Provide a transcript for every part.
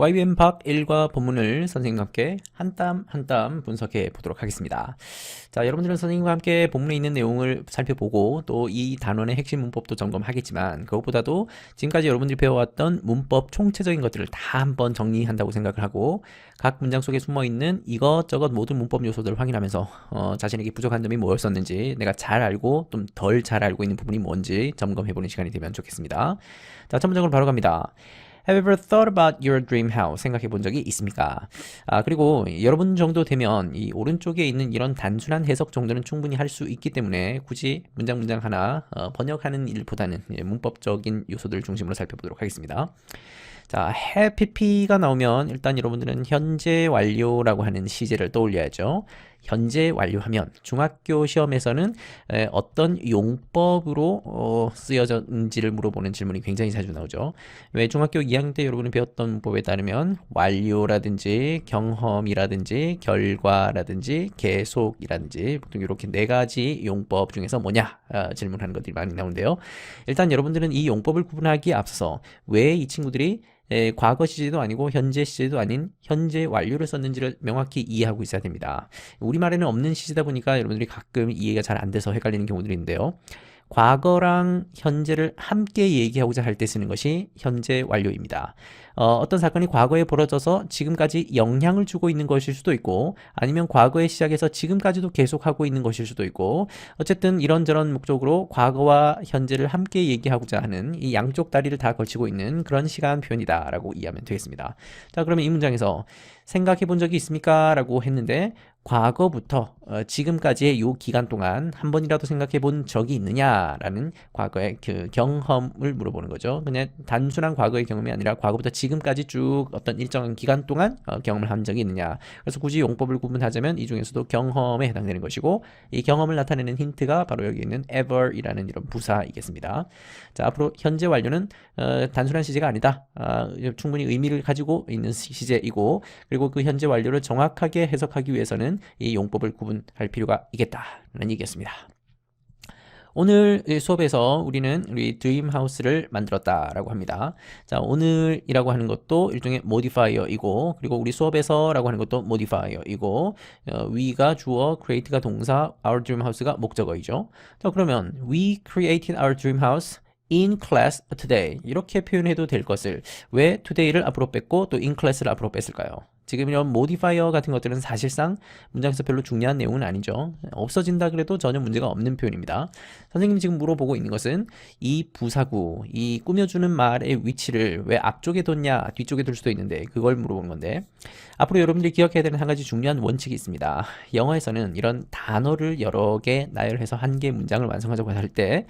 YBM 밥 1과 본문을 선생님과 함께 한 땀 한 땀 분석해 보도록 하겠습니다. 자, 여러분들은 선생님과 함께 본문에 있는 내용을 살펴보고 또 이 단원의 핵심 문법도 점검하겠지만 그것보다도 지금까지 여러분들이 배워왔던 문법 총체적인 것들을 다 한번 정리한다고 생각을 하고 각 문장 속에 숨어있는 이것저것 모든 문법 요소들을 확인하면서 자신에게 부족한 점이 뭐였었는지 내가 잘 알고 좀 덜 잘 알고 있는 부분이 뭔지 점검해보는 시간이 되면 좋겠습니다. 자, 첫 문장으로 바로 갑니다. Have you ever thought about your dream house? 생각해 본 적이 있습니까? 그리고 여러분 정도 되면 이 오른쪽에 있는 이런 단순한 해석 정도는 충분히 할 수 있기 때문에 굳이 문장 하나 번역하는 일보다는 문법적인 요소들을 중심으로 살펴보도록 하겠습니다. 자, have pp가 나오면 일단 여러분들은 현재 완료라고 하는 시제를 떠올려야죠. 현재 완료하면 중학교 시험에서는 어떤 용법으로 쓰여졌는지를 물어보는 질문이 굉장히 자주 나오죠. 왜 중학교 2학년 때 여러분이 배웠던 문법에 따르면 완료라든지 경험이라든지 결과라든지 계속이라든지 보통 이렇게 네 가지 용법 중에서 뭐냐 질문하는 것들이 많이 나오는데요. 일단 여러분들은 이 용법을 구분하기에 앞서서 왜 이 친구들이 과거 시제도 아니고 현재 시제도 아닌 현재 완료를 썼는지를 명확히 이해하고 있어야 됩니다. 우리말에는 없는 시제다 보니까 여러분들이 가끔 이해가 잘 안 돼서 헷갈리는 경우들이 있는데요. 과거랑 현재를 함께 얘기하고자 할 때 쓰는 것이 현재 완료입니다. 어떤 사건이 과거에 벌어져서 지금까지 영향을 주고 있는 것일 수도 있고 아니면 과거에 시작해서 지금까지도 계속하고 있는 것일 수도 있고 어쨌든 이런저런 목적으로 과거와 현재를 함께 얘기하고자 하는 이 양쪽 다리를 다 걸치고 있는 그런 시간 표현이다 라고 이해하면 되겠습니다. 자, 그러면 이 문장에서 생각해 본 적이 있습니까? 라고 했는데 과거부터 지금까지의 이 기간 동안 한 번이라도 생각해 본 적이 있느냐라는 과거의 그 경험을 물어보는 거죠. 그냥 단순한 과거의 경험이 아니라 과거부터 지금까지 쭉 어떤 일정한 기간 동안 경험을 한 적이 있느냐. 그래서 굳이 용법을 구분하자면 이 중에서도 경험에 해당되는 것이고 이 경험을 나타내는 힌트가 바로 여기 있는 ever이라는 이런 부사이겠습니다. 자, 앞으로 현재 완료는 단순한 시제가 아니다. 충분히 의미를 가지고 있는 시제이고 그리고 그 현재 완료를 정확하게 해석하기 위해서는 이 용법을 구분할 필요가 있겠다는 얘기였습니다. 오늘 수업에서 우리는 우리 드림하우스를 만들었다라고 합니다. 자, 오늘이라고 하는 것도 일종의 modifier이고 그리고 우리 수업에서라고 하는 것도 modifier이고 we가 주어, create가 동사, our dreamhouse가 목적어이죠. 자, 그러면 we created our dreamhouse in class today 이렇게 표현해도 될 것을 왜 today를 앞으로 뺐고 또 in class를 앞으로 뺐을까요? 지금 이런 modifier 같은 것들은 사실상 문장에서 별로 중요한 내용은 아니죠. 없어진다 그래도 전혀 문제가 없는 표현입니다. 선생님이 지금 물어보고 있는 것은 이 부사구, 이 꾸며주는 말의 위치를 왜 앞쪽에 뒀냐, 뒤쪽에 둘 수도 있는데 그걸 물어본 건데 앞으로 여러분들이 기억해야 되는 한 가지 중요한 원칙이 있습니다. 영어에서는 이런 단어를 여러 개 나열해서 한 개의 문장을 완성하자고 할 때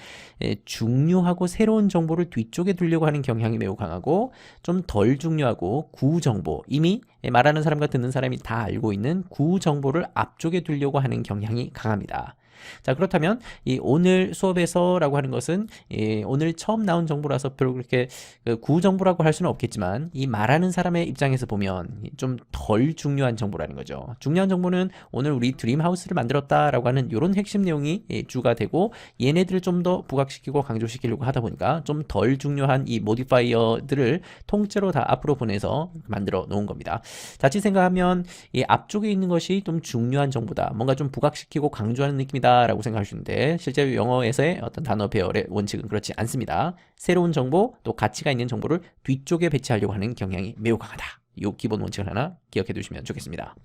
중요하고 새로운 정보를 뒤쪽에 두려고 하는 경향이 매우 강하고 좀 덜 중요하고 구정보, 이미 말하는 사람과 듣는 사람이 다 알고 있는 구정보를 앞쪽에 두려고 하는 경향이 강합니다. 자, 그렇다면 이 오늘 수업에서라고 하는 것은 오늘 처음 나온 정보라서 별로 그렇게 구정보라고 할 수는 없겠지만 이 말하는 사람의 입장에서 보면 좀 덜 중요한 정보라는 거죠. 중요한 정보는 오늘 우리 드림하우스를 만들었다라고 하는 이런 핵심 내용이 주가 되고 얘네들을 좀 더 부각시키고 강조시키려고 하다 보니까 좀 덜 중요한 이 모디파이어들을 통째로 다 앞으로 보내서 만들어 놓은 겁니다. 자칫 생각하면 이 앞쪽에 있는 것이 좀 중요한 정보다 뭔가 좀 부각시키고 강조하는 느낌이다 라고 생각할 수 있는데 실제로 영어에서의 어떤 단어 배열의 원칙은 그렇지 않습니다. 새로운 정보 또 가치가 있는 정보를 뒤쪽에 배치하려고 하는 경향이 매우 강하다. 이 기본 원칙을 하나 기억해 두시면 좋겠습니다.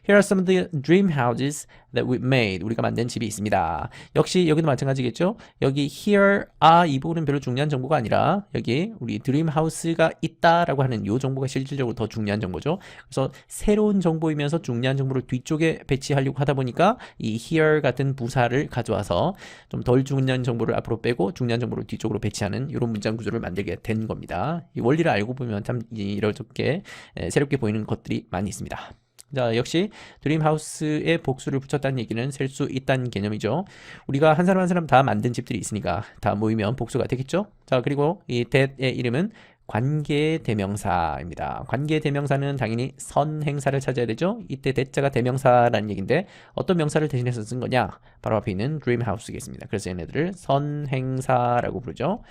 Here are some of the dream houses that we made. 우리가 만든 집이 있습니다. 역시 여기도 마찬가지겠죠? 여기 here are 이 부분은 별로 중요한 정보가 아니라 여기 우리 dream house가 있다라고 하는 이 정보가 실질적으로 더 중요한 정보죠. 그래서 새로운 정보이면서 중요한 정보를 뒤쪽에 배치하려고 하다 보니까 이 here 같은 부사를 가져와서 좀 덜 중요한 정보를 앞으로 빼고 중요한 정보를 뒤쪽으로 배치하는 이런 문장 구조를 만들게 된 겁니다. 이 원리를 알고 보면 참 이렇게 새롭게 보이는 것들이 많이 있습니다. 자, 역시 드림하우스에 복수를 붙였다는 얘기는 셀 수 있다는 개념이죠. 우리가 한 사람 한 사람 다 만든 집들이 있으니까 다 모이면 복수가 되겠죠. 자, 그리고 이 that의 이름은 관계대명사입니다. 관계대명사는 당연히 선행사를 찾아야 되죠. 이때 대자가 대명사라는 얘기인데 어떤 명사를 대신해서 쓴 거냐? 바로 앞에 있는 dreamhouse겠습니다. 그래서 얘네들을 선행사라고 부르죠.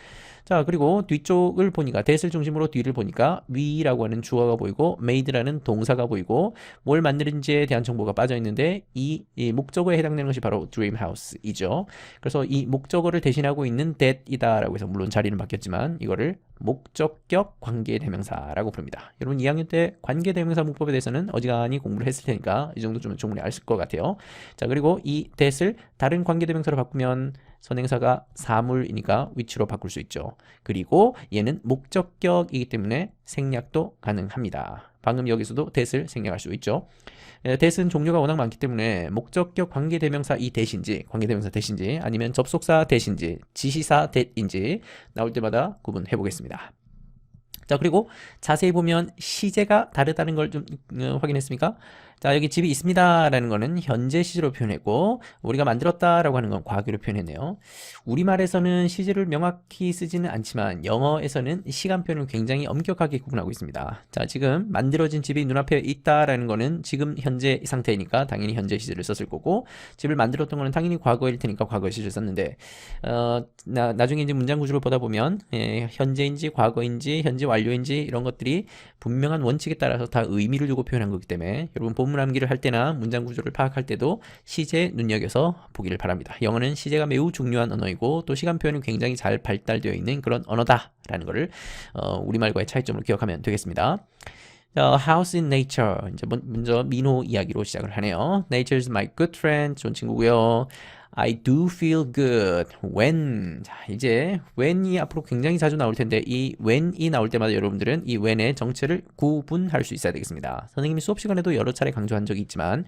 자, 그리고 뒤쪽을 보니까 that을 중심으로 뒤를 보니까 we라고 하는 주어가 보이고 made라는 동사가 보이고 뭘 만드는지에 대한 정보가 빠져 있는데 이 목적어에 해당되는 것이 바로 dreamhouse이죠. 그래서 이 목적어를 대신하고 있는 that이다라고 해서 물론 자리는 바뀌었지만 이거를 목적격 관계대명사라고 부릅니다. 여러분 2학년 때 관계대명사 문법에 대해서는 어지간히 공부를 했을 테니까 이 정도 좀 충분히 아실 것 같아요. 자, 그리고 이 that을 다른 관계대명사로 바꾸면 선행사가 사물이니까 위치로 바꿀 수 있죠. 그리고 얘는 목적격이기 때문에 생략도 가능합니다. 방금 여기서도 that을 생략할 수 있죠. that은 종류가 워낙 많기 때문에 목적격 관계대명사 이 that인지 관계대명사 that인지 아니면 접속사 that인지 지시사 that인지 나올 때마다 구분해 보겠습니다. 자, 그리고 자세히 보면 시제가 다르다는 걸 좀 확인했습니까? 자, 여기 집이 있습니다 라는 거는 현재 시제로 표현했고 우리가 만들었다 라고 하는 건 과거로 표현했네요. 우리말에서는 시제를 명확히 쓰지는 않지만 영어에서는 시간 표현을 굉장히 엄격하게 구분하고 있습니다. 자, 지금 만들어진 집이 눈앞에 있다 라는 거는 지금 현재 상태이니까 당연히 현재 시제를 썼을 거고 집을 만들었던 거는 당연히 과거일 테니까 과거 시제를 썼는데 나중에 이제 문장 구조를 보다 보면 현재인지 과거인지 현재 완료인지 이런 것들이 분명한 원칙에 따라서 다 의미를 두고 표현한 거기 때문에 여러분 본문 암기를 할 때나 문장 구조를 파악할 때도 시제 눈여겨서 보기를 바랍니다. 영어는 시제가 매우 중요한 언어이고 또 시간 표현이 굉장히 잘 발달되어 있는 그런 언어다라는 것을 우리말과의 차이점을 기억하면 되겠습니다. House in Nature. 이제 먼저 민호 이야기로 시작을 하네요. Nature's my good friend. 좋은 친구고요. I do feel good when. 자, 이제 when이 앞으로 굉장히 자주 나올 텐데 이 when이 나올 때마다 여러분들은 이 when의 정체를 구분할 수 있어야 되겠습니다. 선생님이 수업 시간에도 여러 차례 강조한 적이 있지만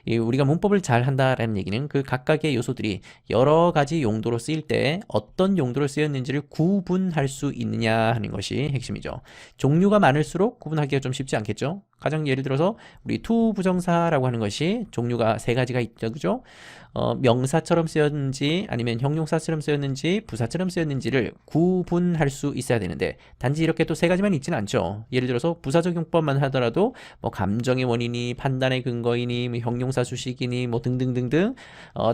우리가 문법을 잘 한다라는 얘기는 그 각각의 요소들이 여러 가지 용도로 쓰일 때 어떤 용도로 쓰였는지를 구분할 수 있느냐 하는 것이 핵심이죠. 종류가 많을수록 구분하기가 좀 쉽지 않겠죠? 가장 예를 들어서 우리 to 부정사라고 하는 것이 종류가 세 가지가 있죠, 그죠? 명사처럼 쓰였는지 아니면 형용사처럼 쓰였는지 부사처럼 쓰였는지를 구분할 수 있어야 되는데 단지 이렇게 또 세 가지만 있지는 않죠. 예를 들어서 부사적 용법만 하더라도 뭐 감정의 원인이 판단의 근거이니 뭐 형용사 수식이니 뭐 등등등등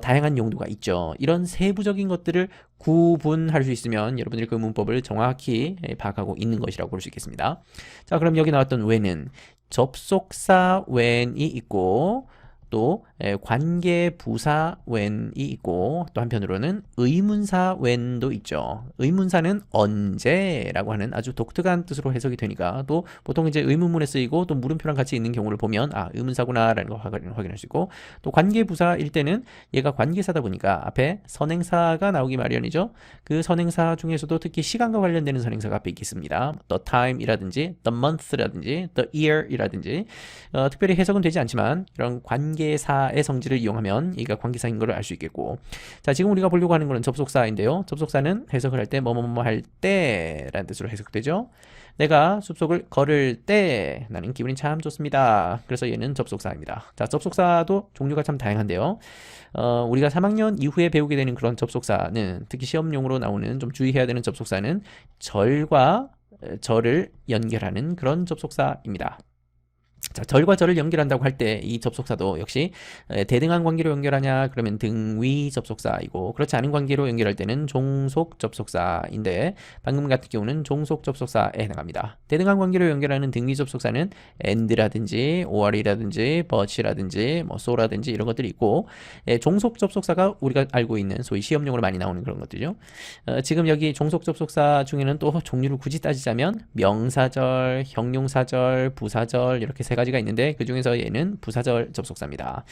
다양한 용도가 있죠. 이런 세부적인 것들을 구분할 수 있으면 여러분들이 그 문법을 정확히 파악하고 있는 것이라고 볼 수 있겠습니다. 자, 그럼 여기 나왔던 when은 접속사 when이 있고 또 관계 부사 when이 있고 또 한편으로는 의문사 when도 있죠. 의문사는 언제라고 하는 아주 독특한 뜻으로 해석이 되니까 또 보통 이제 의문문에 쓰이고 또 물음표랑 같이 있는 경우를 보면 아, 의문사구나라는 걸 확인할 수 있고 또 관계 부사일 때는 얘가 관계사다 보니까 앞에 선행사가 나오기 마련이죠. 그 선행사 중에서도 특히 시간과 관련되는 선행사가 앞에 있겠습니다. The time이라든지 the month라든지 the year이라든지 특별히 해석은 되지 않지만 이런 관계사의 성질을 이용하면 이가 관계사인 것을 알 수 있겠고 자, 지금 우리가 보려고 하는 것은 접속사인데요. 접속사는 해석을 할 때 뭐뭐뭐 할 때라는 뜻으로 해석되죠. 내가 숲속을 걸을 때 나는 기분이 참 좋습니다. 그래서 얘는 접속사입니다. 자, 접속사도 종류가 참 다양한데요. 우리가 3학년 이후에 배우게 되는 그런 접속사는 특히 시험용으로 나오는 좀 주의해야 되는 접속사는 절과 절을 연결하는 그런 접속사입니다. 자, 절과 절을 연결한다고 할 때 이 접속사도 역시 대등한 관계로 연결하냐 그러면 등위 접속사이고 그렇지 않은 관계로 연결할 때는 종속 접속사인데 방금 같은 경우는 종속 접속사에 해당합니다. 대등한 관계로 연결하는 등위 접속사는 and라든지 or이라든지 but이라든지 뭐 so라든지 이런 것들이 있고 종속 접속사가 우리가 알고 있는 소위 시험용으로 많이 나오는 그런 것들이죠. 지금 여기 종속 접속사 중에는 또 종류를 굳이 따지자면 명사절, 형용사절, 부사절 이렇게 세 가지가 있는데 그 중에서 얘는 부사절 접속사입니다.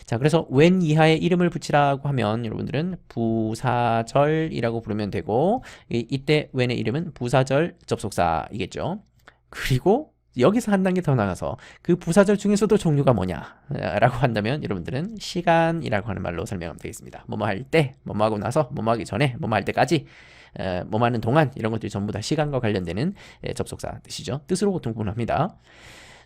자, 그래서 when 이하에 이름을 붙이라고 하면 여러분들은 부사절이라고 부르면 되고 이때 when의 이름은 부사절 접속사이겠죠. 그리고 여기서 한 단계 더 나가서 그 부사절 중에서도 종류가 뭐냐라고 한다면 여러분들은 시간이라고 하는 말로 설명하면 되겠습니다. 뭐뭐 할 때, 뭐뭐 하고 나서, 뭐뭐 하기 전에, 뭐뭐 할 때까지 뭐뭐 하는 동안 이런 것들이 전부 다 시간과 관련되는 접속사 뜻이죠. 뜻으로 보통 구분합니다.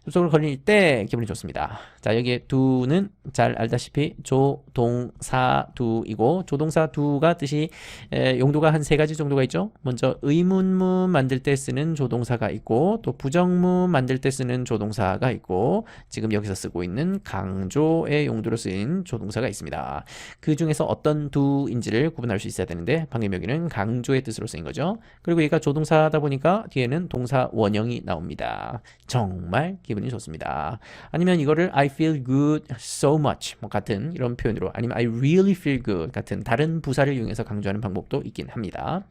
숲속을 걸을 때 기분이 좋습니다. 자, 여기에 do는 잘 알다시피 조동사 do이고 조동사 do가 뜻이 용도가 한 세 가지 정도가 있죠. 먼저 의문문 만들 때 쓰는 조동사가 있고 또 부정문 만들 때 쓰는 조동사가 있고 지금 여기서 쓰고 있는 강조의 용도로 쓰인 조동사가 있습니다. 그 중에서 어떤 do인지를 구분할 수 있어야 되는데 방금 여기는 강조의 뜻으로 쓰인 거죠. 그리고 얘가 조동사다 보니까 뒤에는 동사 원형이 나옵니다. 정말 기분이 좋습니다. 아니면 이거를 I feel good so much 뭐 같은 이런 표현으로 아니면 I really feel good 같은 다른 부사를 이용해서 강조하는 방법도 있긴 합니다.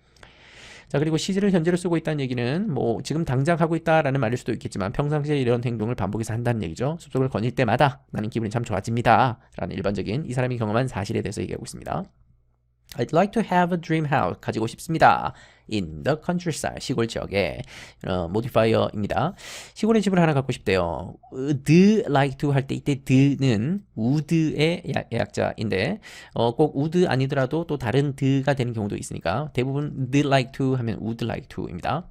자, 그리고 시제를 현재로 쓰고 있다는 얘기는 뭐 지금 당장 하고 있다라는 말일 수도 있겠지만 평상시에 이런 행동을 반복해서 한다는 얘기죠. 숲속을 거닐 때마다 나는 기분이 참 좋아집니다 라는 일반적인 이 사람이 경험한 사실에 대해서 얘기하고 있습니다. I'd like to have a dream house. 가지고 싶습니다. In the countryside. 시골 지역에 모디파이어입니다. 시골에 집을 하나 갖고 싶대요. The like to 할 때 이때 the는 would의 약자인데 꼭 would 아니더라도 또 다른 the가 되는 경우도 있으니까 대부분 the like to 하면 would like to입니다.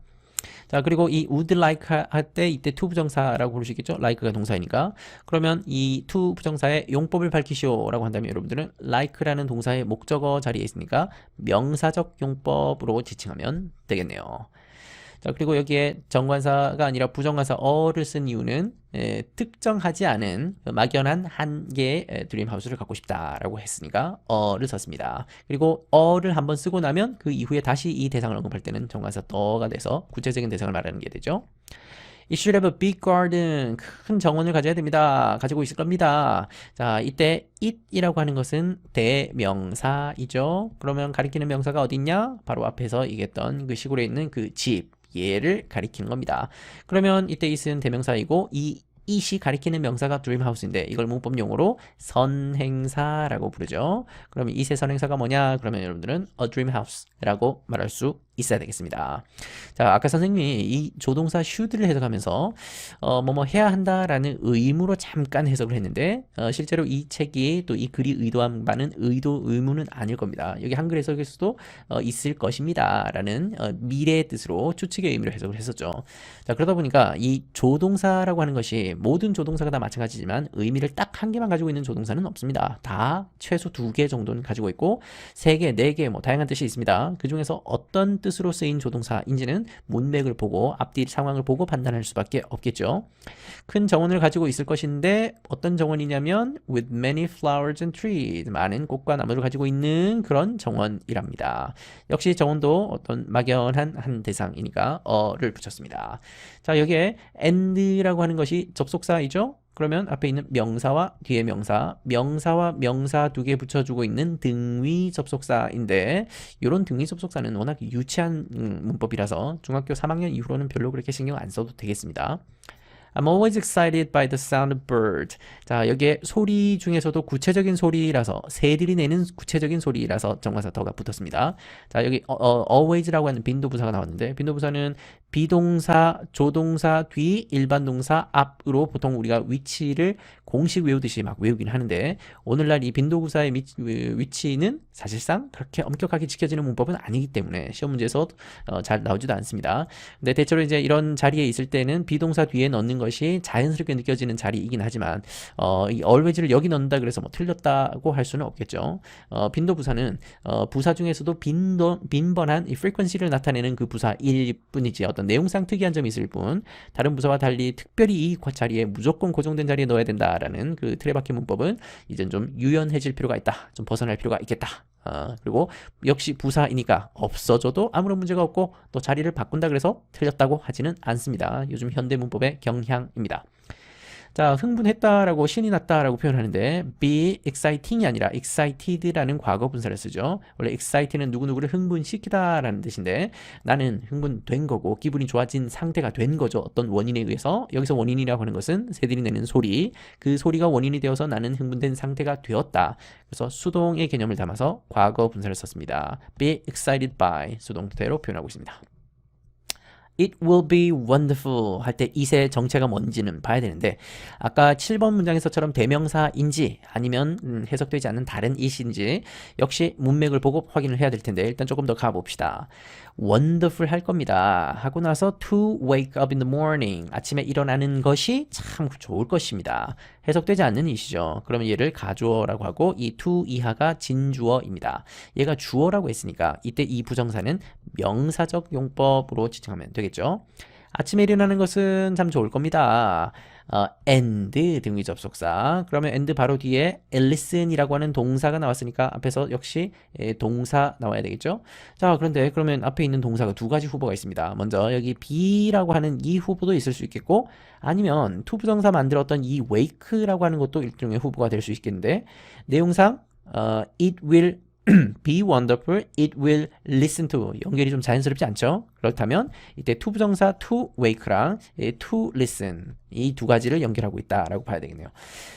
자, 그리고 이 would like 할 때 이때 to 부정사라고 부를 수 있겠죠? like가 동사이니까. 그러면 이 to 부정사의 용법을 밝히시오라고 한다면 여러분들은 like라는 동사의 목적어 자리에 있으니까 명사적 용법으로 지칭하면 되겠네요. 자, 그리고 여기에 정관사가 아니라 부정관사 어를 쓴 이유는 특정하지 않은 막연한 한 개의 드림하우스를 갖고 싶다라고 했으니까 어를 썼습니다. 그리고 어를 한번 쓰고 나면 그 이후에 다시 이 대상을 언급할 때는 정관사 더가 돼서 구체적인 대상을 말하는 게 되죠. It should have a big garden. 큰 정원을 가져야 됩니다. 가지고 있을 겁니다. 자, 이때 it이라고 하는 것은 대명사이죠. 그러면 가리키는 명사가 어디 있냐? 바로 앞에서 얘기했던 그 시골에 있는 그 집. 얘를 가리키는 겁니다. 그러면 이때 it은 대명사이고 이 it이 가리키는 명사가 dreamhouse인데 이걸 문법 용어로 선행사라고 부르죠. 그러면 it의 선행사가 뭐냐? 그러면 여러분들은 a dreamhouse라고 말할 수 있어야 되겠습니다. 자, 아까 선생님이 이 조동사 should를 해석하면서 뭐뭐 해야 한다라는 의무로 잠깐 해석을 했는데 실제로 이 책이 또 이 글이 의도한 바는 의무는 아닐 겁니다. 여기 한글 해석에서도 있을 것입니다 라는 미래의 뜻으로 추측의 의미로 해석을 했었죠. 자, 그러다 보니까 이 조동사라고 하는 것이 모든 조동사가 다 마찬가지지만 의미를 딱 한 개만 가지고 있는 조동사는 없습니다. 다 최소 2개 정도는 가지고 있고 3개, 4개 뭐 다양한 뜻이 있습니다. 그 중에서 어떤 뜻으로 쓰인 조동사인지는 문맥을 보고 앞뒤 상황을 보고 판단할 수밖에 없겠죠. 큰 정원을 가지고 있을 것인데 어떤 정원이냐면 with many flowers and trees 많은 꽃과 나무를 가지고 있는 그런 정원이랍니다. 역시 정원도 어떤 막연한 한 대상이니까 어를 붙였습니다. 자, 여기에 and라고 하는 것이 접속사이죠. 그러면 앞에 있는 명사와 뒤에 명사와 명사 2개 붙여주고 있는 등위 접속사인데 이런 등위 접속사는 워낙 유치한 문법이라서 중학교 3학년 이후로는 별로 그렇게 신경 안 써도 되겠습니다. I'm always excited by the sound of bird. 자, 여기에 소리 중에서도 구체적인 소리라서 새들이 내는 구체적인 소리라서 정관사 더가 붙었습니다. 자, 여기 always라고 하는 빈도부사가 나왔는데 빈도부사는 비동사, 조동사 뒤 일반 동사 앞으로 보통 우리가 위치를 공식 외우듯이 막 외우긴 하는데 오늘날 이 빈도부사의 위치는 사실상 그렇게 엄격하게 지켜지는 문법은 아니기 때문에 시험 문제에서 잘 나오지도 않습니다. 근데 대체로 이제 이런 자리에 있을 때는 비동사 뒤에 넣는 것이 자연스럽게 느껴지는 자리이긴 하지만 이 always를 여기 넣는다 그래서 뭐 틀렸다고 할 수는 없겠죠. 빈도부사는 부사 중에서도 빈번한 이 frequency를 나타내는 그 부사일 뿐이지 어떤 내용상 특이한 점이 있을 뿐 다른 부사와 달리 특별히 이 자리에 무조건 고정된 자리에 넣어야 된다라는 그 틀에 박힌 문법은 이젠 좀 유연해질 필요가 있다. 좀 벗어날 필요가 있겠다. 그리고 역시 부사이니까 없어져도 아무런 문제가 없고 또 자리를 바꾼다 그래서 틀렸다고 하지는 않습니다. 요즘 현대 문법의 경향입니다. 자, 흥분했다라고 신이 났다라고 표현하는데 be exciting이 아니라 excited라는 과거 분사를 쓰죠. 원래 excited는 누구누구를 흥분시키다라는 뜻인데 나는 흥분된 거고 기분이 좋아진 상태가 된 거죠. 어떤 원인에 의해서 여기서 원인이라고 하는 것은 새들이 내는 소리 그 소리가 원인이 되어서 나는 흥분된 상태가 되었다. 그래서 수동의 개념을 담아서 과거 분사를 썼습니다. be excited by 수동 그대로 표현하고 있습니다. It will be wonderful 할 때 it의 정체가 뭔지는 봐야 되는데 아까 7번 문장에서처럼 대명사인지 아니면 해석되지 않는 다른 it인지 역시 문맥을 보고 확인을 해야 될 텐데 일단 조금 더 가봅시다. wonderful 할 겁니다. 하고 나서 to wake up in the morning 아침에 일어나는 것이 참 좋을 것입니다. 해석되지 않는 it이죠. 그러면 얘를 가주어라고 하고 이 to 이하가 진주어입니다. 얘가 주어라고 했으니까 이때 이 부정사는 명사적 용법으로 지칭하면 되겠죠. 아침에 일어나는 것은 참 좋을 겁니다. and 등위 접속사. 그러면 and 바로 뒤에 listen이라고 하는 동사가 나왔으니까 앞에서 역시 동사 나와야 되겠죠. 자, 그런데 그러면 앞에 있는 동사가 두 가지 후보가 있습니다. 먼저 여기 be라고 하는 이 후보도 있을 수 있겠고 아니면 to 부정사 만들었던 이 wake라고 하는 것도 일종의 후보가 될 수 있겠는데 내용상 it will be wonderful, it will listen to 연결이 좀 자연스럽지 않죠? 그렇다면 이때 to 부정사 to wake랑 to listen 이 두 가지를 연결하고 있다라고 봐야 되겠네요.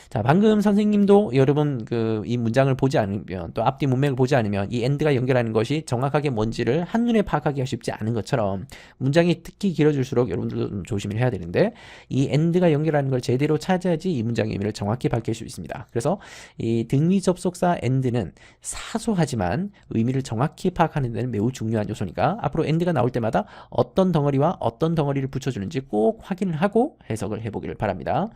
자, 방금 선생님도 여러분 이 문장을 보지 않으면 또 앞뒤 문맥을 보지 않으면 이 and가 연결하는 것이 정확하게 뭔지를 한눈에 파악하기가 쉽지 않은 것처럼 문장이 특히 길어질수록 여러분들도 좀 조심을 해야 되는데 이 and가 연결하는 걸 제대로 찾아야지 이 문장의 의미를 정확히 밝힐 수 있습니다. 그래서 이 등위 접속사 and는 사소하지만 의미를 정확히 파악하는 데는 매우 중요한 요소니까 앞으로 and가 나올 때마다 어떤 덩어리와 어떤 덩어리를 붙여주는지 꼭 확인을 하고 해석을 해보기를 바랍니다.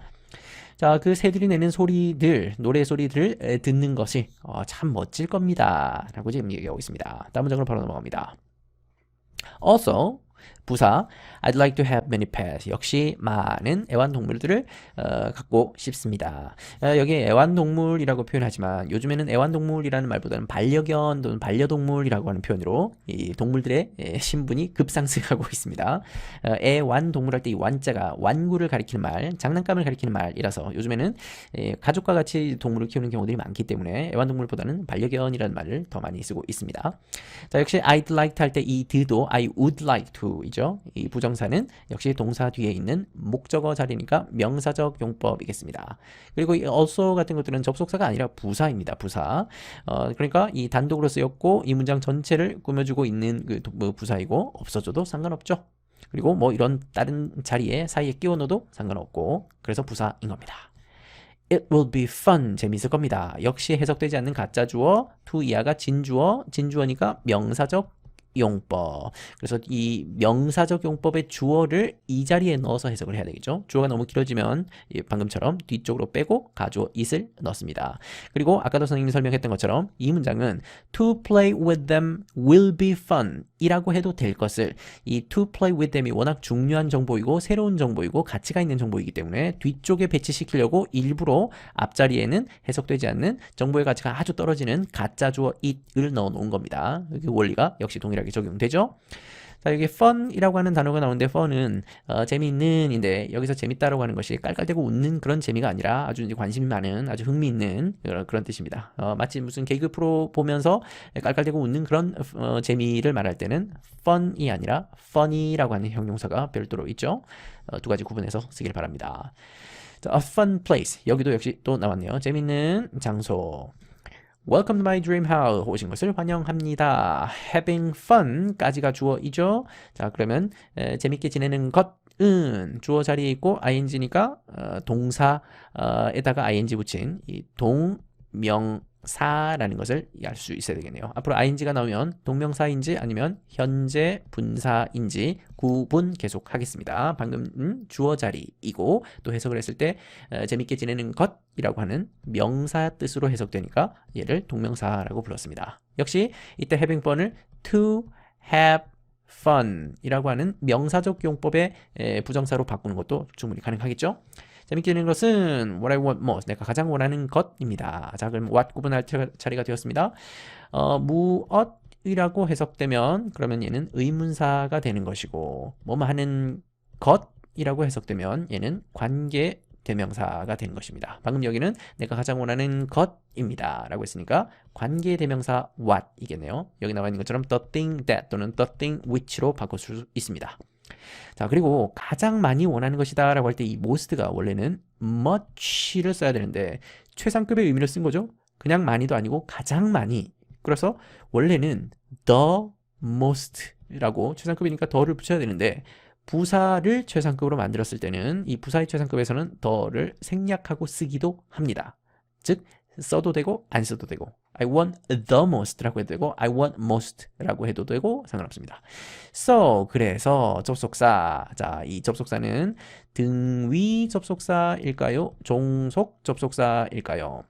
자, 그 새들이 내는 소리들, 노래 소리들을 듣는 것이 참 멋질 겁니다. 라고 지금 얘기하고 있습니다. 다음 문장으로 바로 넘어갑니다. Also, 부사 I'd like to have many pets. 역시 많은 애완동물들을 갖고 싶습니다. 여기 애완동물이라고 표현하지만 요즘에는 애완동물이라는 말보다는 반려견 또는 반려동물이라고 하는 표현으로 이 동물들의 신분이 급상승하고 있습니다. 애완동물 할 때 이 완자가 완구를 가리키는 말, 장난감을 가리키는 말이라서 요즘에는 가족과 같이 동물을 키우는 경우들이 많기 때문에 애완동물보다는 반려견이라는 말을 더 많이 쓰고 있습니다. 자, 역시 I'd like 할 때 이 do도 I would like to 이죠. 이 부정사는 역시 동사 뒤에 있는 목적어 자리니까 명사적 용법이겠습니다. 그리고 이 also 같은 것들은 접속사가 아니라 부사입니다. 부사. 그러니까 이 단독으로 쓰였고 이 문장 전체를 꾸며주고 있는 부사이고 없어져도 상관없죠. 그리고 뭐 이런 다른 자리에 사이에 끼워 넣어도 상관없고 그래서 부사인 겁니다. It will be fun. 재밌을 겁니다. 역시 해석되지 않는 가짜 주어, to 이하가 진주어, 진주어니까 명사적 용법. 그래서 이 명사적 용법의 주어를 이 자리에 넣어서 해석을 해야 되겠죠. 주어가 너무 길어지면 방금처럼 뒤쪽으로 빼고 가주어 it을 넣습니다. 그리고 아까도 선생님이 설명했던 것처럼 이 문장은 to play with them will be fun 이라고 해도 될 것을 이 to play with them이 워낙 중요한 정보이고 새로운 정보이고 가치가 있는 정보이기 때문에 뒤쪽에 배치시키려고 일부러 앞자리에는 해석되지 않는 정보의 가치가 아주 떨어지는 가짜 주어 it을 넣어 놓은 겁니다. 그 원리가 역시 동일하게 적용되죠. 자, 여기 fun이라고 하는 단어가 나오는데 fun은 재미있는인데 여기서 재밌다라고 하는 것이 깔깔대고 웃는 그런 재미가 아니라 아주 이제 관심이 많은 아주 흥미있는 그런 뜻입니다. 마치 무슨 개그 프로 보면서 깔깔대고 웃는 그런 재미를 말할 때는 fun이 아니라 funny라고 하는 형용사가 별도로 있죠. 두 가지 구분해서 쓰길 바랍니다. 자, a fun place 여기도 역시 또 나왔네요. 재밌는 장소. Welcome to my dream house. 오신 것을 환영합니다. Having fun까지가 주어이죠. 자, 그러면 재밌게 지내는 것은 주어 자리에 있고 ing니까 동사에다가 ing 붙인 이 동명사라는 것을 알 수 있어야 되겠네요. 앞으로 ing가 나오면 동명사인지 아니면 현재 분사인지 구분 계속 하겠습니다. 방금 주어 자리이고 또 해석을 했을 때 재밌게 지내는 것이라고 하는 명사 뜻으로 해석되니까 얘를 동명사라고 불렀습니다. 역시 이때 having fun을 to have fun 이라고 하는 명사적 용법의 부정사로 바꾸는 것도 충분히 가능하겠죠. 재밌게 되는 것은 what I want most, 내가 가장 원하는 것입니다. 자, 그럼 what 구분할 차례가 되었습니다. 무엇이라고 해석되면 그러면 얘는 의문사가 되는 것이고 뭐뭐 하는 것이라고 해석되면 얘는 관계 대명사가 되는 것입니다. 방금 여기는 내가 가장 원하는 것입니다 라고 했으니까 관계 대명사 what 이겠네요. 여기 나와 있는 것처럼 the thing that 또는 the thing which로 바꿀 수 있습니다. 자, 그리고 가장 많이 원하는 것이다 라고 할 때 이 most가 원래는 much를 써야 되는데 최상급의 의미를 쓴 거죠. 그냥 많이도 아니고 가장 많이. 그래서 원래는 the most 라고 최상급이니까 더를 붙여야 되는데 부사를 최상급으로 만들었을 때는 이 부사의 최상급에서는 더를 생략하고 쓰기도 합니다. 즉 써도 되고 안 써도 되고 I want the most 라고 해도 되고 I want most 라고 해도 되고 상관없습니다. So 그래서 접속사, 자, 이 접속사는 등위 접속사일까요? 종속 접속사일까요?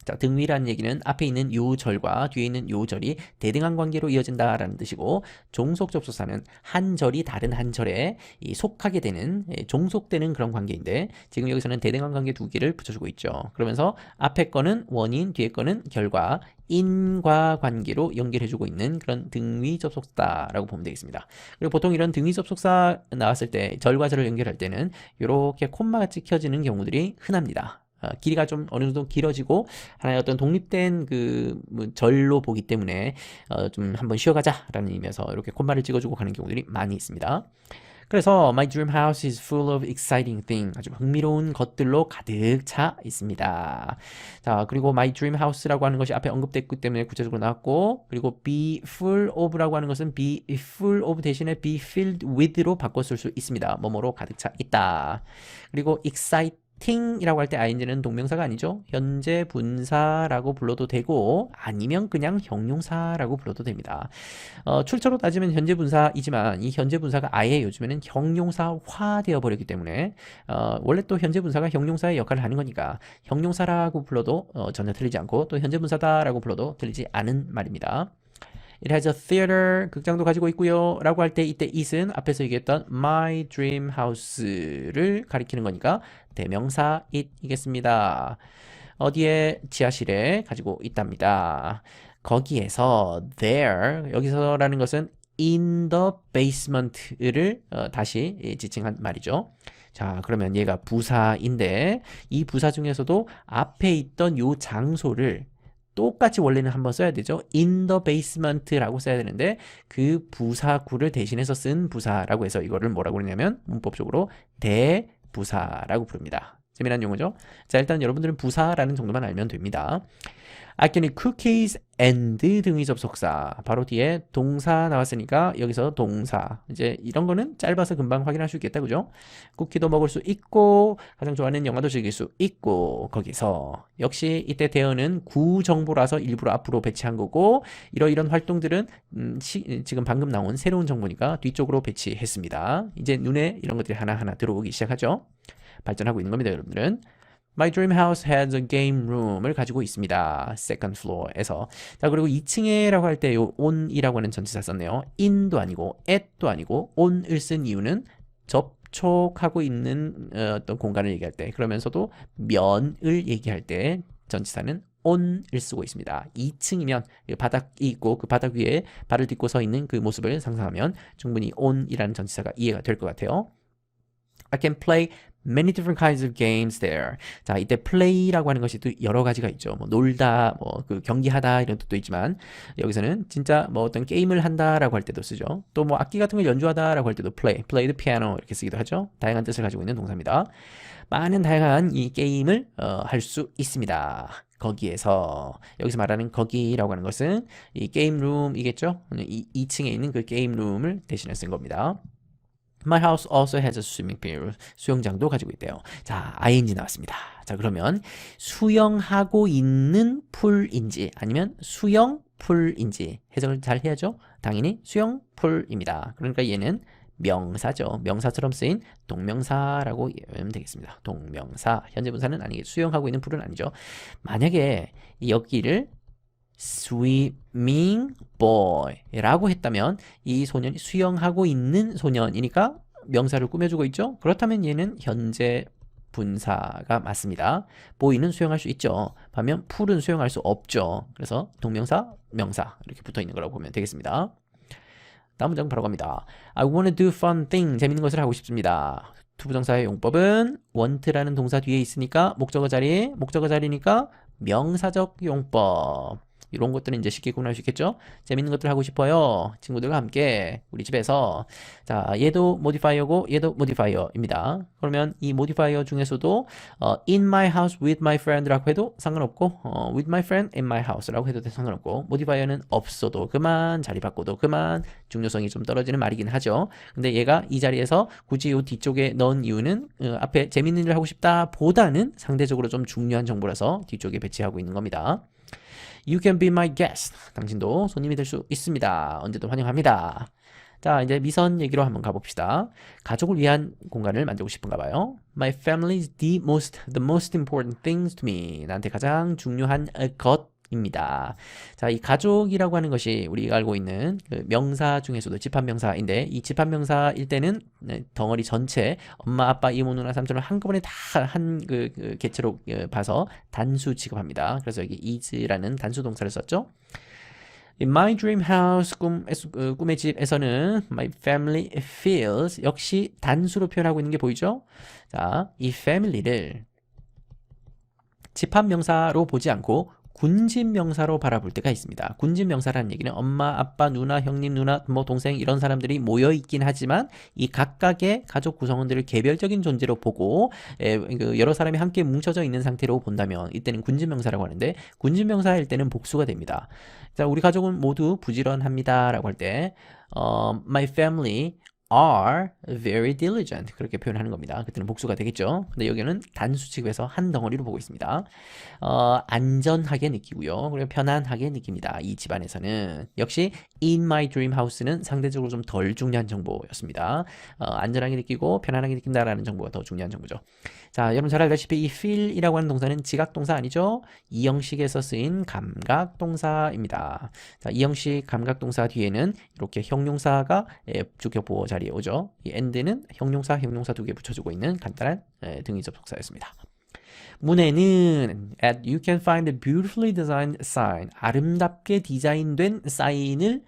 자, 등위라는 얘기는 앞에 있는 요 절과 뒤에 있는 요 절이 대등한 관계로 이어진다라는 뜻이고, 종속 접속사는 한 절이 다른 한 절에 속하게 되는, 종속되는 그런 관계인데, 지금 여기서는 대등한 관계 두 개를 붙여주고 있죠. 그러면서 앞에 거는 원인, 뒤에 거는 결과, 인과 관계로 연결해주고 있는 그런 등위 접속사라고 보면 되겠습니다. 그리고 보통 이런 등위 접속사 나왔을 때 절과 절을 연결할 때는 이렇게 콤마가 찍혀지는 경우들이 흔합니다. 길이가 좀 어느 정도 길어지고 하나의 어떤 독립된 뭐 절로 보기 때문에 좀 한번 쉬어가자라는 의미에서 이렇게 콤마를 찍어주고 가는 경우들이 많이 있습니다. 그래서 My dream house is full of exciting things. 아주 흥미로운 것들로 가득 차 있습니다. 자, 그리고 My dream house라고 하는 것이 앞에 언급됐기 때문에 구체적으로 나왔고, 그리고 be full of라고 하는 것은 be full of 대신에 be filled with로 바꿨을 수 있습니다. 뭐뭐로 가득 차 있다. 그리고 exciting이라고 할 때 ing는 동명사가 아니죠. 현재 분사라고 불러도 되고 아니면 그냥 형용사라고 불러도 됩니다. 출처로 따지면 현재 분사이지만 이 현재 분사가 아예 요즘에는 형용사화 되어 버렸기 때문에 원래 또 현재 분사가 형용사의 역할을 하는 거니까 형용사라고 불러도 전혀 틀리지 않고 또 현재 분사다라고 불러도 틀리지 않은 말입니다. It has a theater, 극장도 가지고 있고요 라고 할 때 이때 it은 앞에서 얘기했던 my dream house를 가리키는 거니까 대명사 it이겠습니다. 어디에? 지하실에 가지고 있답니다. 거기에서 there, 여기서라는 것은 in the basement를 다시 지칭한 말이죠. 자, 그러면 얘가 부사인데 이 부사 중에서도 앞에 있던 요 장소를 똑같이 원래는 한번 써야 되죠. in the basement라고 써야 되는데 그 부사구를 대신해서 쓴 부사라고 해서 이거를 뭐라고 그러냐면 문법적으로 대부사라고 부릅니다. 재미난 용어죠. 자, 일단 여러분들은 부사라는 정도만 알면 됩니다. I can eat cookies and 등의 접속사. 바로 뒤에 동사 나왔으니까 여기서 동사. 이제 이런 거는 짧아서 금방 확인할 수 있겠다. 그죠? 쿠키도 먹을 수 있고 가장 좋아하는 영화도 즐길 수 있고 거기서 역시 이때 대어는 구정보라서 일부러 앞으로 배치한 거고 이런 활동들은 지금 방금 나온 새로운 정보니까 뒤쪽으로 배치했습니다. 이제 눈에 이런 것들이 하나하나 들어오기 시작하죠. 발전하고 있는 겁니다, 여러분들은. My dream house has a game room을 가지고 있습니다. second floor에서. 자, 그리고 2층에라고 할 때 요 on이라고 하는 전치사 썼네요. in도 아니고 at도 아니고 on을 쓴 이유는 접촉하고 있는 어떤 공간을 얘기할 때, 그러면서도 면을 얘기할 때 전치사는 on을 쓰고 있습니다. 2층이면 바닥이 있고 그 바닥 위에 발을 딛고 서 있는 그 모습을 상상하면 충분히 on이라는 전치사가 이해가 될 것 같아요. I can play many different kinds of games there. 자, 이때 play라고 하는 것이 또 여러 가지가 있죠. 뭐 놀다, 뭐 그 경기하다 이런 뜻도 있지만 여기서는 진짜 뭐 어떤 게임을 한다라고 할 때도 쓰죠. 또 뭐 악기 같은 걸 연주하다라고 할 때도 play the piano 이렇게 쓰기도 하죠. 다양한 뜻을 가지고 있는 동사입니다. 많은 다양한 이 게임을 할 수 있습니다. 거기에서 여기서 말하는 거기라고 하는 것은 이 게임 룸이겠죠. 2층에 있는 그 게임 룸을 대신해 쓴 겁니다. My house also has a swimming pool. 수영장도 가지고 있대요. 자, ing 나왔습니다. 자, 그러면 수영하고 있는 풀인지 아니면 수영 풀인지 해석을 잘 해야죠. 당연히 수영 풀입니다. 그러니까 얘는 명사죠. 명사처럼 쓰인 동명사라고 이해하면 되겠습니다. 동명사. 현재 분사는 아니겠죠. 수영하고 있는 풀은 아니죠. 만약에 여기를 swimming boy라고 했다면 이 소년이 수영하고 있는 소년이니까 명사를 꾸며주고 있죠. 그렇다면 얘는 현재 분사가 맞습니다. boy는 수영할 수 있죠. 반면 풀은 수영할 수 없죠. 그래서 동명사, 명사 이렇게 붙어 있는 거라고 보면 되겠습니다. 다음 문장 바로 갑니다. I want to do fun thing. 재밌는 것을 하고 싶습니다. 투부정사의 용법은 want라는 동사 뒤에 있으니까 목적어 자리니까 명사적 용법. 이런 것들은 이제 쉽게 구분할 수 있겠죠? 재밌는 것들 하고 싶어요. 친구들과 함께 우리 집에서. 자, 얘도 모디파이어고 얘도 모디파이어입니다. 그러면 이 모디파이어 중에서도 in my house with my friend라고 해도 상관없고 with my friend in my house라고 해도 상관없고 모디파이어는 없어도 그만, 자리 바꿔도 그만, 중요성이 좀 떨어지는 말이긴 하죠. 근데 얘가 이 자리에서 굳이 이 뒤쪽에 넣은 이유는 앞에 재밌는 일을 하고 싶다 보다는 상대적으로 좀 중요한 정보라서 뒤쪽에 배치하고 있는 겁니다. You can be my guest. 당신도 손님이 될 수 있습니다. 언제든 환영합니다. 자, 이제 미선 얘기로 한번 가봅시다. 가족을 위한 공간을 만들고 싶은가 봐요. My family is the most important things to me. 나한테 가장 중요한 것입니다. 자, 이 가족이라고 하는 것이 우리가 알고 있는 그 명사 중에서도 집합명사인데 이 집합명사일 때는 덩어리 전체 엄마, 아빠, 이모, 누나, 삼촌을 한꺼번에 다 한 그 개체로 봐서 단수 취급합니다. 그래서 여기 is라는 단수 동사를 썼죠. In my dream house, 꿈의 집에서는 my family feels 역시 단수로 표현하고 있는 게 보이죠? 자, 이 family를 집합명사로 보지 않고 군집명사로 바라볼 때가 있습니다. 군집명사라는 얘기는 엄마, 아빠, 누나, 형님, 누나, 뭐 동생 이런 사람들이 모여 있긴 하지만 이 각각의 가족 구성원들을 개별적인 존재로 보고 여러 사람이 함께 뭉쳐져 있는 상태로 본다면 이때는 군집명사라고 하는데 군집명사일 때는 복수가 됩니다. 자, 우리 가족은 모두 부지런합니다라고 할 때 my family are very diligent 그렇게 표현하는 겁니다. 그때는 복수가 되겠죠. 근데 여기는 단수 취급해서 한 덩어리로 보고 있습니다. 안전하게 느끼고요. 그리고 편안하게 느낍니다. 이 집안에서는 역시 in my dream house는 상대적으로 좀 덜 중요한 정보였습니다. 안전하게 느끼고 편안하게 느낀다라는 정보가 더 중요한 정보죠. 자, 여러분 잘 알다시피 이 feel이라고 하는 동사는 지각동사 아니죠? 이 형식에서 쓰인 감각동사입니다. 자, 이 형식 감각동사 뒤에는 이렇게 형용사가 주격보호 자리에 오죠. 이 and는 형용사 두 개 붙여주고 있는 간단한 등위 접속사였습니다. 문에는 at you can find a beautifully designed sign 아름답게 디자인된 사인을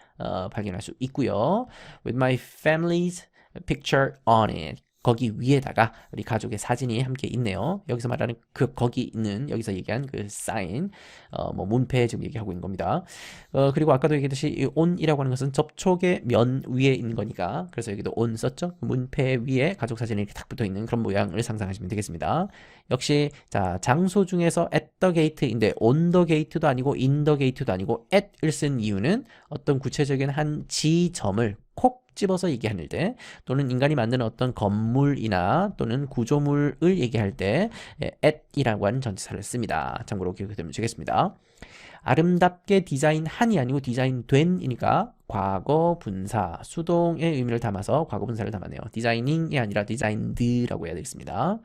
발견할 수 있고요. with my family's picture on it 거기 위에다가 우리 가족의 사진이 함께 있네요. 여기서 말하는 그 거기 있는 여기서 얘기한 그 사인 뭐 문패 지금 얘기하고 있는 겁니다. 그리고 아까도 얘기했듯이 이 on이라고 하는 것은 접촉의 면 위에 있는 거니까 그래서 여기도 on 썼죠. 문패 위에 가족 사진이 이렇게 딱 붙어 있는 그런 모양을 상상하시면 되겠습니다. 역시 자 장소 중에서 at the gate인데 on the gate도 아니고 in the gate도 아니고 at을 쓴 이유는 어떤 구체적인 한 지점을 콕 집어서 얘기할 때 또는 인간이 만드는 어떤 건물이나 또는 구조물을 얘기할 때 at이라고 하는 전치사를 씁니다. 참고로 기억해두면 되겠습니다. 아름답게 디자인한이 아니고 디자인된이니까 과거 분사, 수동의 의미를 담아서 과거 분사를 담았네요. 디자이닝이 아니라 디자인드라고 해야 되겠습니다.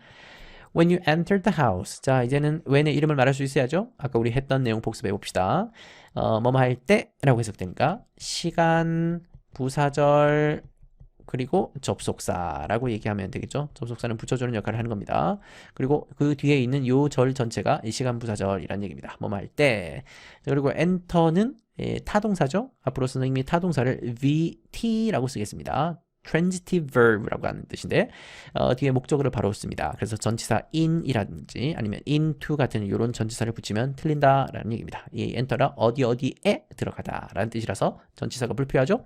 When you entered the house. 자, 이제는 when의 이름을 말할 수 있어야죠. 아까 우리 했던 내용 복습해 봅시다. 뭐뭐 할 때라고 해석되니까 시간, 부사절, 그리고 접속사라고 얘기하면 되겠죠. 접속사는 붙여주는 역할을 하는 겁니다. 그리고 그 뒤에 있는 요 절 전체가 이 시간 부사절이라는 얘기입니다. 뭐뭐 할 때. 그리고 enter는 타동사죠. 앞으로 선생님이 타동사를 VT라고 쓰겠습니다. transitive verb라고 하는 뜻인데 뒤에 목적어를 바로 씁니다. 그래서 전치사 in이라든지 아니면 into 같은 이런 전치사를 붙이면 틀린다라는 얘기입니다. 이 enter가 어디에 들어가다라는 뜻이라서 전치사가 불필요하죠.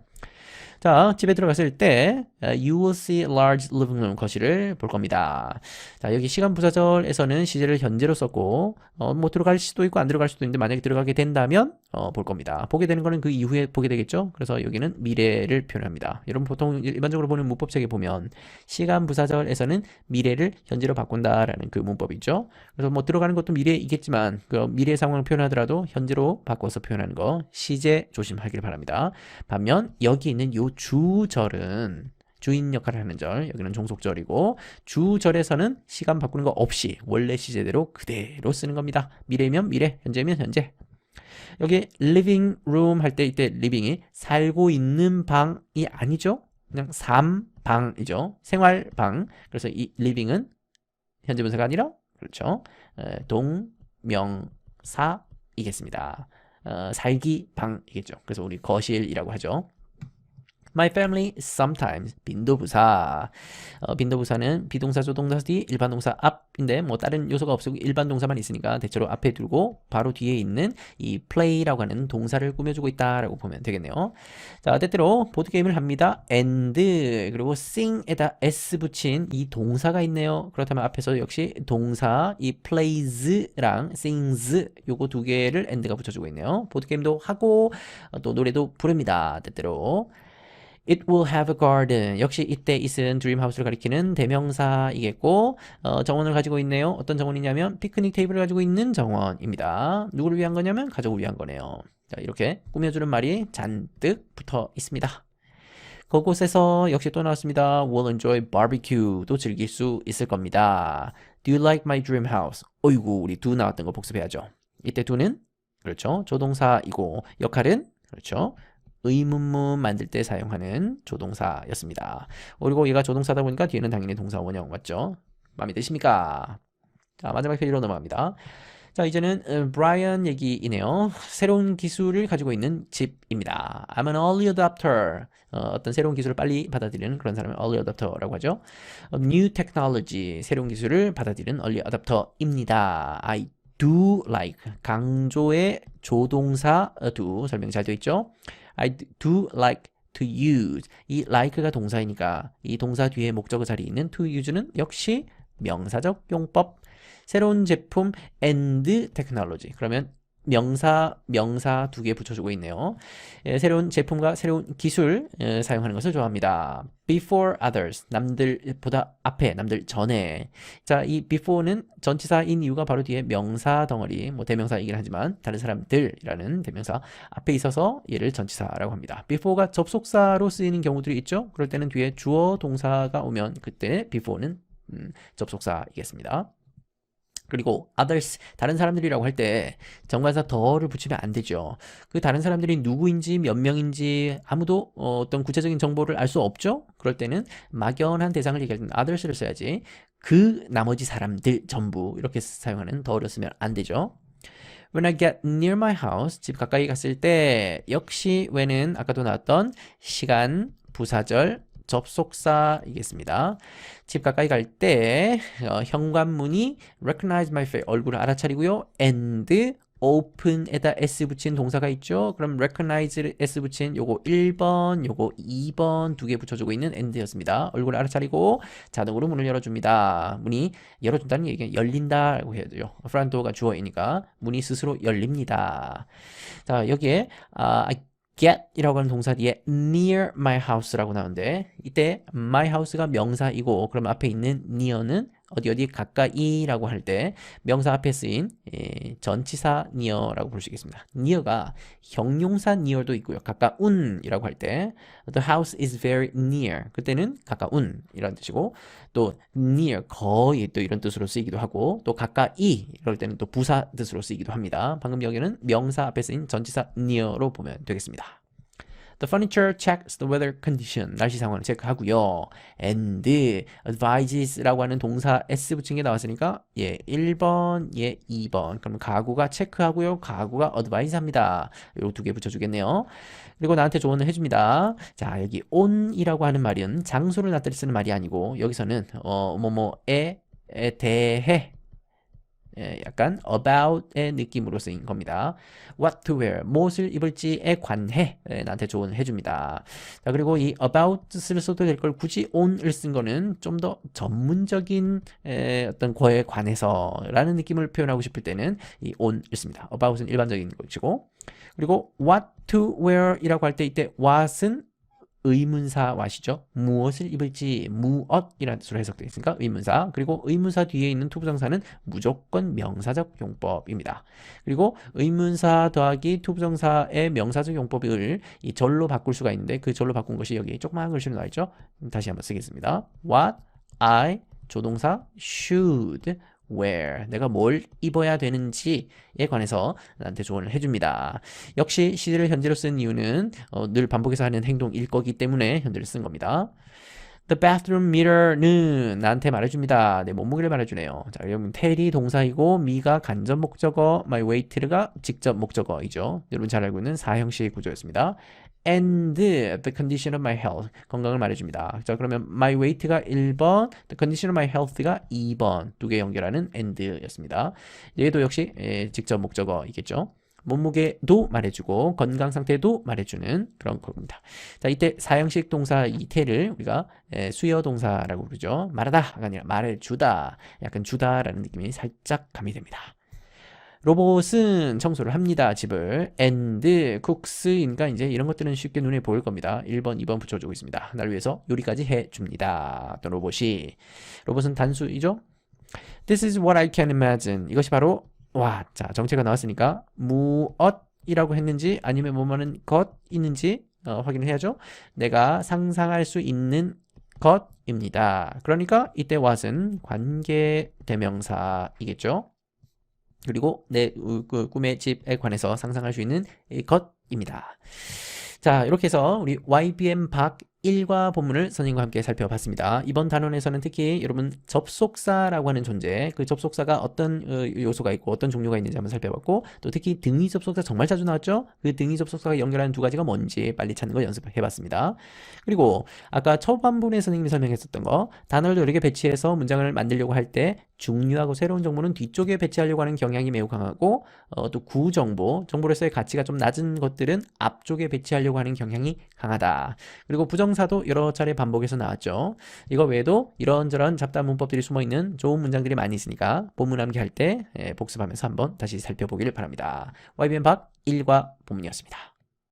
자, 집에 들어갔을 때 you will see a large living room 거실을 볼 겁니다. 자, 여기 시간 부사절에서는 시제를 현재로 썼고 뭐 들어갈 수도 있고 안 들어갈 수도 있는데 만약에 들어가게 된다면 볼 겁니다. 보게 되는 거는 그 이후에 보게 되겠죠. 그래서 여기는 미래를 표현합니다. 여러분 보통 일반적으로 보는 문법책에 보면 시간 부사절에서는 미래를 현재로 바꾼다라는 그 문법이 있죠. 그래서 뭐 들어가는 것도 미래이겠지만 그 미래 상황을 표현하더라도 현재로 바꿔서 표현하는 거 시제 조심하길 바랍니다. 반면 여기 있는 요 주절은 주인 역할을 하는 절, 여기는 종속절이고 주절에서는 시간 바꾸는 거 없이 원래 시제대로 그대로 쓰는 겁니다. 미래면 미래, 현재면 현재. 여기 living room 할 때 이때 living이 살고 있는 방이 아니죠. 그냥 삶방이죠. 생활방. 그래서 이 living은 현재 분사가 아니라 그렇죠. 동명사이겠습니다. 살기 방이겠죠. 그래서 우리 거실이라고 하죠. My family sometimes 빈도부사 빈도부사는 비동사 조동사 뒤 일반 동사 앞인데 뭐 다른 요소가 없고 일반 동사만 있으니까 대체로 앞에 두고 바로 뒤에 있는 이 play라고 하는 동사를 꾸며주고 있다라고 보면 되겠네요. 자, 때때로 보드게임을 합니다. and 그리고 sing에다 s 붙인 이 동사가 있네요. 그렇다면 앞에서 역시 동사 이 plays랑 sings 요거 두 개를 and가 붙여주고 있네요. 보드게임도 하고 또 노래도 부릅니다. 때때로 It will have a garden. 역시 이때 it은 드림하우스를 가리키는 대명사이겠고 정원을 가지고 있네요. 어떤 정원이냐면 피크닉 테이블을 가지고 있는 정원입니다. 누구를 위한 거냐면 가족을 위한 거네요. 자, 이렇게 꾸며주는 말이 잔뜩 붙어 있습니다. 그곳에서 역시 또 나왔습니다. We'll enjoy barbecue도 즐길 수 있을 겁니다. Do you like my dream house? 어이구, 우리 do 나왔던 거 복습해야죠. 이때 do는 그렇죠. 조동사이고 역할은 그렇죠. 의문문 만들 때 사용하는 조동사였습니다. 그리고 얘가 조동사다 보니까 뒤에는 당연히 동사 원형 맞죠? 마음에 드십니까? 자, 마지막 페이지로 넘어갑니다. 자, 이제는 브라이언 얘기이네요. 새로운 기술을 가지고 있는 집입니다. I'm an early adopter. 어떤 새로운 기술을 빨리 받아들이는 그런 사람을 early adopter라고 하죠. New technology, 새로운 기술을 받아들이는 early adopter입니다. I do like, 강조의 조동사 do 설명 잘 되어 있죠? I do like to use. 이 like가 동사이니까 이 동사 뒤에 목적어 자리에 있는 to use는 역시 명사적 용법. 새로운 제품 and technology. 그러면 명사 두 개 붙여주고 있네요. 새로운 제품과 새로운 기술 사용하는 것을 좋아합니다. Before others. 남들보다 앞에, 남들 전에. 자, 이 before는 전치사인 이유가 바로 뒤에 명사 덩어리, 뭐 대명사이긴 하지만 다른 사람들이라는 대명사 앞에 있어서 얘를 전치사라고 합니다. before가 접속사로 쓰이는 경우들이 있죠. 그럴 때는 뒤에 주어 동사가 오면 그때 before는 접속사이겠습니다. 그리고 others, 다른 사람들이라고 할 때 정관사 더를 붙이면 안 되죠. 그 다른 사람들이 누구인지 몇 명인지 아무도 어떤 구체적인 정보를 알 수 없죠. 그럴 때는 막연한 대상을 얘기할 때는 others를 써야지. 그 나머지 사람들 전부 이렇게 사용하는 더를 쓰면 안 되죠. When I get near my house, 집 가까이 갔을 때 역시 when은 아까도 나왔던 시간, 부사절, 접속사이겠습니다. 집 가까이 갈 때 현관문이 recognize my face, 얼굴을 알아차리고요. and open에다 s 붙인 동사가 있죠. 그럼 recognize s 붙인 요거 1번, 요거 2번 두 개 붙여주고 있는 and였습니다. 얼굴을 알아차리고 자동으로 문을 열어줍니다. 문이 열어준다는 얘기는 열린다라고 해야 돼요. front door가 주어이니까 문이 스스로 열립니다. 자, 여기에 get 이라고 하는 동사 뒤에 near my house라고 나오는데 이때 my house가 명사이고 그럼 앞에 있는 near는 어디 가까이라고 할 때 명사 앞에 쓰인 전치사 near라고 볼 수 있겠습니다. near가 형용사 near도 있고요. 가까운이라고 할 때 the house is very near 그때는 가까운 이런 뜻이고 또 near 거의 또 이런 뜻으로 쓰이기도 하고 또 가까이 이럴 때는 또 부사 뜻으로 쓰이기도 합니다. 방금 여기는 명사 앞에 쓰인 전치사 near로 보면 되겠습니다. The furniture checks the weather condition. 날씨 상황을 체크하고요. And advises,라고 하는 동사 s 붙인 게 나왔으니까 예 1번, 예 2번. 그럼 가구가 체크하고요. 가구가 advise합니다. 요 두 개 붙여주겠네요. 그리고 나한테 조언을 해줍니다. 자, 여기 on이라고 하는 말은 장소를 나타내 쓰는 말이 아니고 여기서는 뭐뭐에 대해 약간 about의 느낌으로 쓰인 겁니다. What to wear, 무엇을 입을지에 관해 나한테 조언을 해줍니다. 자, 그리고 이 about을 써도 될 걸 굳이 on을 쓴 거는 좀 더 전문적인 어떤 거에 관해서라는 느낌을 표현하고 싶을 때는 이 on을 씁니다. about은 일반적인 것이고 그리고 what to wear 이라고 할 때 이때 what은 의문사 what이죠. 무엇을 입을지 무엇이라는 뜻으로 해석되어 있으니까 의문사. 그리고 의문사 뒤에 있는 투부정사는 무조건 명사적 용법입니다. 그리고 의문사 더하기 투부정사의 명사적 용법을 이 절로 바꿀 수가 있는데 그 절로 바꾼 것이 여기 조그마한 글씨로 나와 있죠. 다시 한번 쓰겠습니다. What I 조동사 should wear. 내가 뭘 입어야 되는지에 관해서 나한테 조언을 해줍니다. 역시 should를 현재로 쓴 이유는 늘 반복해서 하는 행동일 거기 때문에 현재를 쓴 겁니다. The bathroom mirror는 나한테 말해줍니다. 내 몸무게를 말해주네요. 자, 여러분 tell이 동사이고 me가 간접 목적어, my weight가 직접 목적어이죠. 여러분 잘 알고 있는 사형식 구조였습니다. and the condition of my health. 건강을 말해줍니다. 자, 그러면 my weight가 1번, the condition of my health가 2번. 두 개 연결하는 and였습니다. 얘도 역시 직접 목적어이겠죠. 몸무게도 말해주고 건강 상태도 말해주는 그런 겁니다. 자, 이때 사형식 동사 이태를 우리가 수여 동사라고 부르죠. 말하다가 아니라 말해주다, 약간 주다라는 느낌이 살짝 가미됩니다. 로봇은 청소를 합니다. 집을. and cooks니까 이제 이런 것들은 쉽게 눈에 보일 겁니다. 1번, 2번 붙여주고 있습니다. 나를 위해서 요리까지 해줍니다. 어떤 로봇은 단수이죠. This is what I can imagine. 이것이 바로 자, 정체가 나왔으니까 무엇이라고 했는지 아니면 뭐뭐는 것있는지 확인을 해야죠. 내가 상상할 수 있는 것입니다. 그러니까 이때 what은 관계 대명사이겠죠. 그리고 내 꿈의 집에 관해서 상상할 수 있는 것입니다. 자, 이렇게 해서 우리 YBM 박 1과 본문을 선생님과 함께 살펴봤습니다. 이번 단원에서는 특히 여러분 접속사라고 하는 존재, 그 접속사가 어떤 요소가 있고 어떤 종류가 있는지 한번 살펴봤고, 또 특히 등위 접속사 정말 자주 나왔죠? 그 등위 접속사가 연결하는 두 가지가 뭔지 빨리 찾는 거 연습해봤습니다. 그리고 아까 초반부에 선생님이 설명했었던 거, 단어를 여러 개 배치해서 문장을 만들려고 할 때 중요하고 새로운 정보는 뒤쪽에 배치하려고 하는 경향이 매우 강하고, 또 정보로서의 가치가 좀 낮은 것들은 앞쪽에 배치하려고 하는 경향이 강하다. 그리고 부정사도 여러 차례 반복해서 나왔죠. 이거 외에도 이런저런 잡다한 문법들이 숨어있는 좋은 문장들이 많이 있으니까 본문 암기할 때 복습하면서 한번 다시 살펴보기를 바랍니다. YBM 박 1과 본문이었습니다.